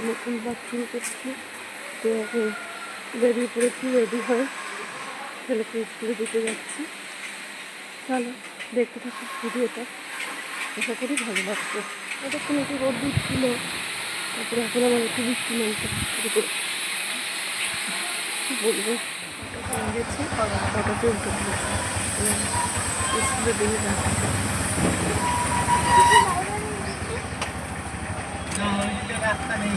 নতুন ব্লগ শুরু করছি। তো এখন বেরিয়ে পড়েছি, রেডি হয় ছেলেকে স্কুলে দিতে যাচ্ছি। চলো দেখতে থাকো ভিডিওটা, আশা করি ভালো লাগবে। এতক্ষণ একটু রোদ দিচ্ছিল, তারপরে এখন আমার একটু বৃষ্টি নামতে শুরু করে। কী বলবো, গেছি অটোতে উঠে স্কুলে দিয়ে যাচ্ছে। রাস্তা নেই।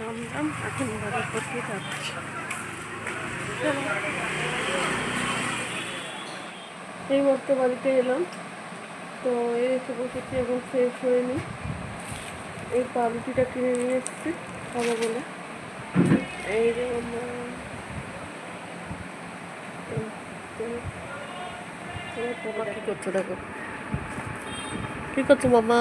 নামলাম, এখন বাড়ির পথে যাচ্ছি। এই মাত্র বাড়িতে এলাম, তো এসে বসেছি, এখন ফ্রেশ হয়ে নিই। এই পাউরুটিটা কিনে নিয়ে এসেছি খাবো বলে। এই যে কি করছো, দেখো কি করছো মামা।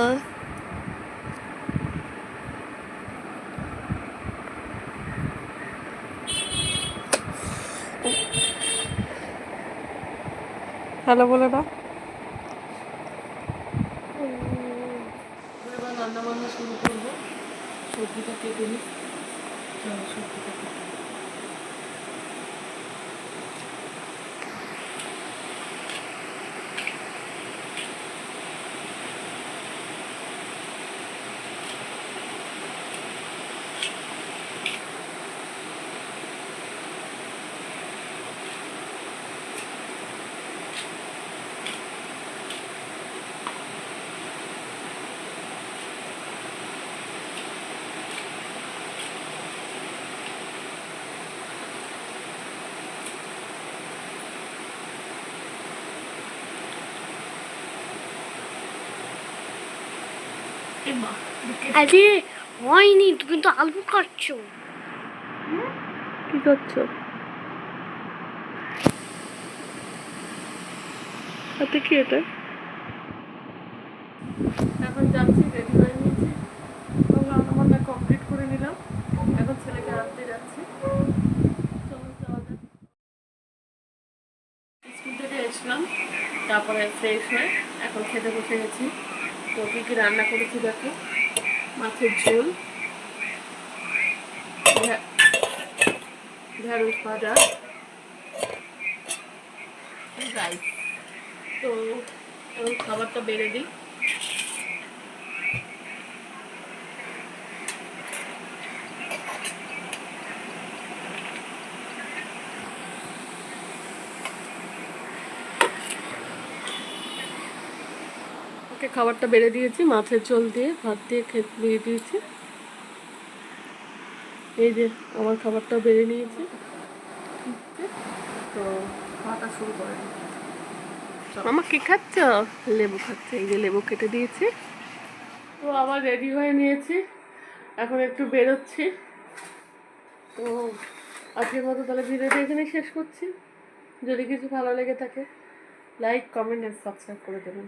হ্যালো বলে না। এবার রান্না বান্না শুরু করবো। সবজিটা কেটে নিই, সবজিটা কেটে। আরে হয়নি, তুমি তো আলু কাটছো। কি করছো হাতে, কি এটা? এখন যাচ্ছি, রেডি হয়ে নিয়েছি, রান্না বান্না কমপ্লিট করে নিলাম। এখন ছেলেকে আনতে যাচ্ছি। চলো যাওয়া যাক। স্কুল থেকে এসলাম, তারপরে ফ্রেশ হয়ে এখন খেতে বসে গেছি। তো কী কী রান্না করেছি দেখো। মাছের ঝোল, ঢেঁড়স ভাজা, রাইস। তো এখন খাবারটা বেড়ে দিই। ওকে খাবারটা বেড়ে দিয়েছি, মাছের ঝোল দিয়ে ভাত দিয়ে খেতে দিয়ে দিয়েছি। এই যে আমার খাবারটা বেড়ে নিয়েছি, তো খাওয়াটা শুরু করে দিই। মামা কি খাচ্ছ? লেবু খাচ্ছে, এই যে লেবু কেটে দিয়েছি। তো আবার রেডি হয়ে নিয়েছি, এখন একটু বেরোচ্ছি। তো আজকের মতো তাহলে ভিডিওটা এখানে শেষ করছি। যদি কিছু ভালো লেগে থাকে লাইক, কমেন্ট আর সাবস্ক্রাইব করে দেবেন।